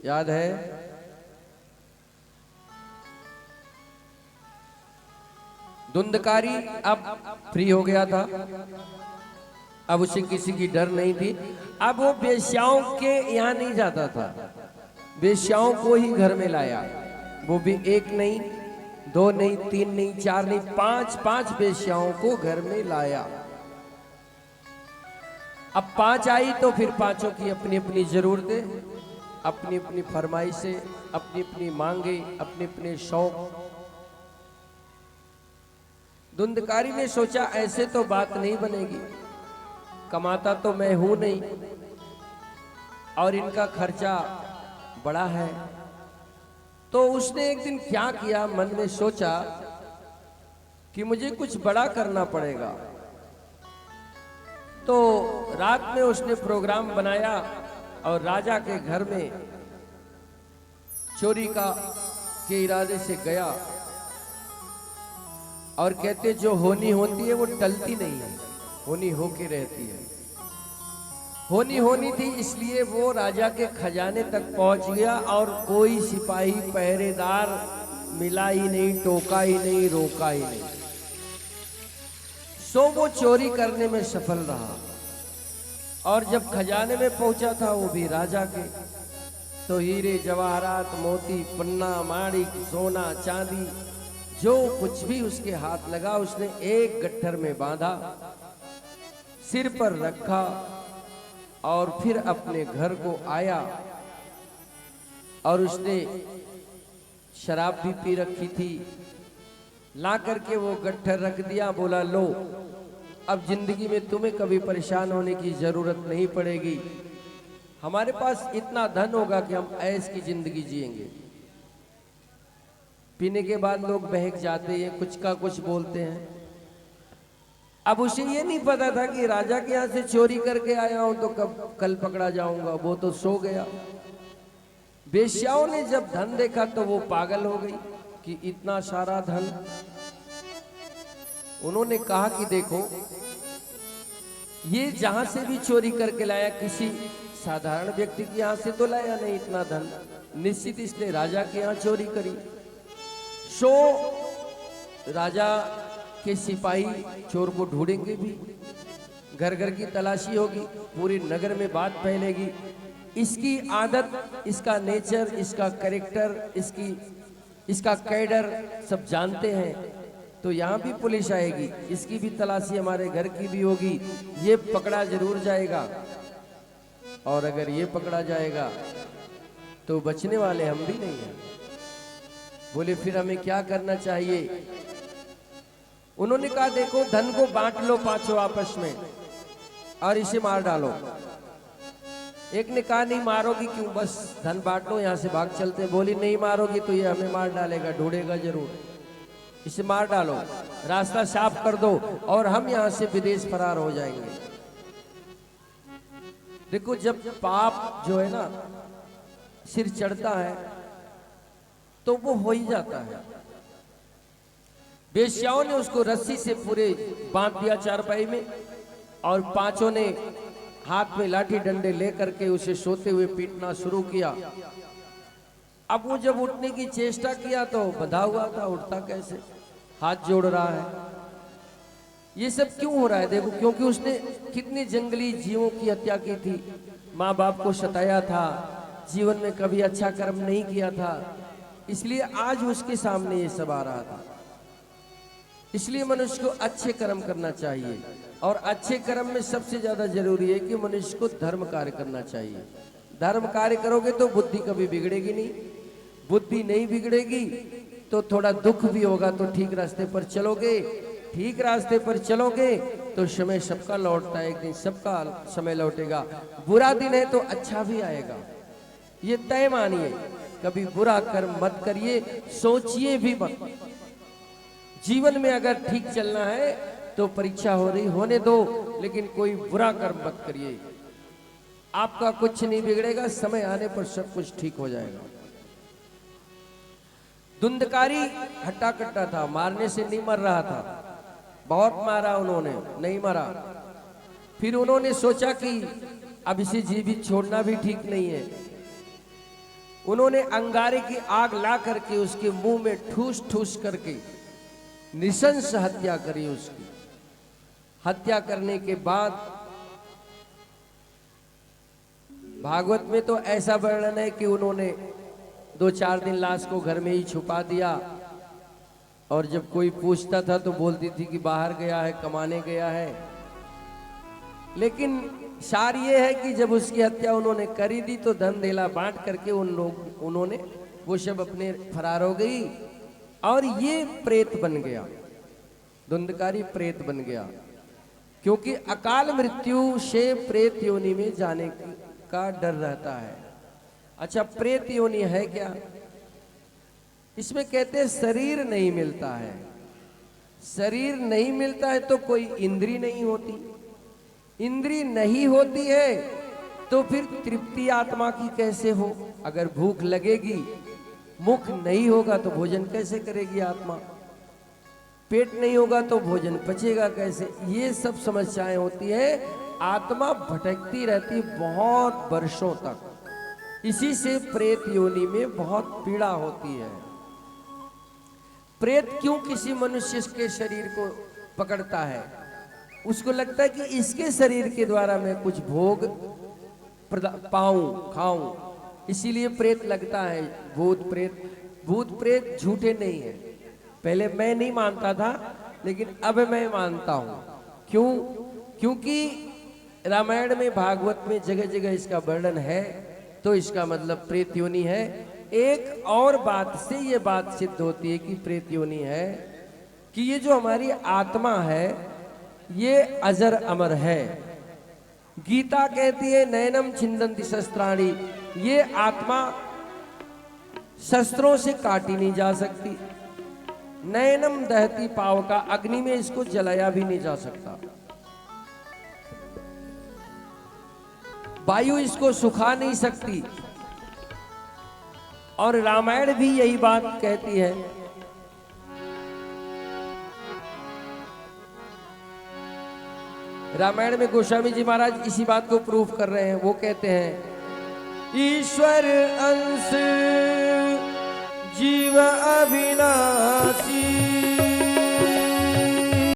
याद है? धुंधकारी अब फ्री हो गया था, अब उसे किसी की डर नहीं थी। अब वो वेश्याओं के यहाँ नहीं जाता था, वेश्याओं को ही घर में लाया। वो भी एक नहीं, दो नहीं, तीन नहीं, चार नहीं, पांच पांच वेश्याओं को घर में लाया। अब पांच आई तो फिर पांचों की अपनी अपनी जरूरतें, अपनी अपनी फरमाइशें, अपनी अपनी मांगे, अपने अपने शौक। धुंधकारी ने सोचा ऐसे तो बात नहीं बनेगी, कमाता तो मैं हूं नहीं और इनका खर्चा बड़ा है। तो उसने एक दिन क्या किया, मन में सोचा कि मुझे कुछ बड़ा करना पड़ेगा। तो रात में उसने प्रोग्राम बनाया और राजा के घर में चोरी के इरादे से गया। और कहते जो होनी होती है वो टलती नहीं है, होनी होके रहती है। होनी होनी थी, इसलिए वो राजा के खजाने तक पहुंच गया और कोई सिपाही पहरेदार मिला ही नहीं, टोका ही नहीं, रोका ही नहीं। सो वो चोरी करने में सफल रहा। और जब खजाने में पहुंचा था वो भी राजा के, तो हीरे जवाहरात, मोती, पन्ना, माणिक, सोना, चांदी, जो कुछ भी उसके हाथ लगा उसने एक गट्ठर में बांधा, सिर पर रखा और फिर अपने घर को आया। और उसने शराब भी पी रखी थी, ला करके वो गट्ठर रख दिया। बोला लो, अब जिंदगी में तुम्हें कभी परेशान होने की जरूरत नहीं पड़ेगी, हमारे पास इतना धन होगा कि हम ऐश की जिंदगी जिएंगे। पीने के बाद लोग बहक जाते हैं, कुछ का कुछ बोलते हैं। अब उसे ये नहीं पता था कि राजा के यहाँ से चोरी करके आया हूं तो कल पकड़ा जाऊंगा, वो तो सो गया। वेश्याओं ने जब धन देखा तो वो पागल हो गई कि इतना सारा धन। उन्होंने कहा कि देखो, ये जहां से भी चोरी करके लाया, किसी साधारण व्यक्ति के यहाँ से तो लाया नहीं इतना धन, निश्चित इसने राजा के यहाँ चोरी करी। सो राजा के सिपाही चोर को ढूंढेंगे भी, घर घर की तलाशी होगी, पूरी नगर में बात फैलेगी। इसकी आदत, इसका नेचर, इसका कैरेक्टर, इसका कैडर सब जानते हैं, तो यहाँ भी पुलिस आएगी, इसकी भी तलाशी हमारे घर की भी होगी, ये पकड़ा जरूर जाएगा। और अगर ये पकड़ा जाएगा तो बचने वाले हम भी नहीं हैं। बोले फिर हमें क्या करना चाहिए? उन्होंने कहा देखो, धन को बांट लो पांचों आपस में और इसे मार डालो। एक ने कहा नहीं मारोगी क्यों, बस धन बांट लो, यहां से भाग चलते। बोली नहीं मारोगी तो ये हमें मार डालेगा, ढूंढेगा जरूर, इसे मार डालो, रास्ता साफ कर दो और हम यहां से विदेश फरार हो जाएंगे। देखो, जब पाप जो है ना सिर चढ़ता है तो वो हो ही जाता है। वेश्याओं ने उसको रस्सी से पूरे बांध दिया चारपाई में, और पांचों ने हाथ में लाठी डंडे लेकर के उसे सोते हुए पीटना शुरू किया। अब वो जब उठने की चेष्टा किया तो बंधा हुआ था, उठता कैसे, हाथ जोड़ रहा है। ये सब क्यों हो रहा है? देखो, क्योंकि उसने कितने जंगली जीवों की हत्या की थी, माँ बाप को सताया था, जीवन में कभी अच्छा कर्म नहीं किया था, इसलिए आज उसके सामने ये सब आ रहा था। इसलिए मनुष्य को अच्छे कर्म करना चाहिए, और अच्छे कर्म में सबसे ज्यादा जरूरी है कि मनुष्य को धर्म कार्य करना चाहिए। धर्म कार्य करोगे तो बुद्धि कभी बिगड़ेगी नहीं, बुद्धि नहीं बिगड़ेगी तो थोड़ा दुख भी होगा तो ठीक रास्ते पर चलोगे, ठीक रास्ते पर चलोगे तो समय सबका लौटता है, एक दिन सबका समय लौटेगा। बुरा दिन है तो अच्छा भी आएगा, ये तय मानिए। कभी बुरा कर्म मत करिए, सोचिए भी मत। जीवन में अगर ठीक चलना है तो परीक्षा हो रही होने दो, लेकिन कोई बुरा कर्म मत करिए। आपका कुछ नहीं बिगड़ेगा, समय आने पर सब कुछ ठीक हो जाएगा। धुंधकारी हट्टा कट्टा था, मारने से नहीं मर रहा था, बहुत मारा उन्होंने, नहीं मरा। फिर उन्होंने सोचा कि अब इसे जीवित छोड़ना भी ठीक नहीं है, उन्होंने अंगारे की आग ला करके उसके मुंह में ठूस ठूस करके निशंस हत्या करी। उसकी हत्या करने के बाद भागवत में तो ऐसा वर्णन है कि उन्होंने 2-4 दिन लाश को घर में ही छुपा दिया, और जब कोई पूछता था तो बोलती थी कि बाहर गया है, कमाने गया है। लेकिन सार ये है कि जब उसकी हत्या उन्होंने करी दी तो धन धेला बांट करके उन्होंने वो सब अपने फरार हो गई, और ये प्रेत बन गया, धुंधकारी प्रेत बन गया। क्योंकि अकाल मृत्यु से प्रेत योनि में जाने का डर रहता है। अच्छा, प्रेत योनि है क्या? इसमें कहते हैं शरीर नहीं मिलता है। शरीर नहीं मिलता है तो कोई इंद्री नहीं होती, इंद्री नहीं होती है तो फिर तृप्ति आत्मा की कैसे हो? अगर भूख लगेगी, मुख नहीं होगा तो भोजन कैसे करेगी आत्मा? पेट नहीं होगा तो भोजन पचेगा कैसे? ये सब समस्याएं होती है। आत्मा भटकती रहती बहुत वर्षों तक। इसी से प्रेत योनि में बहुत पीड़ा होती है। प्रेत क्यों किसी मनुष्य के शरीर को पकड़ता है? उसको लगता है कि इसके शरीर के द्वारा मैं कुछ भोग पाऊं, खाऊं, इसीलिए प्रेत लगता है। भूत प्रेत झूठे नहीं है। पहले मैं नहीं मानता था, लेकिन अब मैं मानता हूं। क्यों? क्योंकि रामायण में, भागवत में जगह जगह इसका वर्णन है, तो इसका मतलब प्रेत योनि है। एक और बात से ये बात सिद्ध होती है कि प्रेत योनि है कि ये जो हमारी आत्मा है ये अजर अमर है। गीता कहती है नयनम छिंदन्ति शस्त्राणि, ये आत्मा शस्त्रों से काटी नहीं जा सकती। नयनम दहती पावका, अग्नि में इसको जलाया भी नहीं जा सकता। वायु इसको सुखा नहीं सकती। और रामायण भी यही बात कहती है। रामायण में गोस्वामी जी महाराज इसी बात को प्रूफ कर रहे हैं। वो कहते हैं ईश्वर अंश जीव अविनाशी,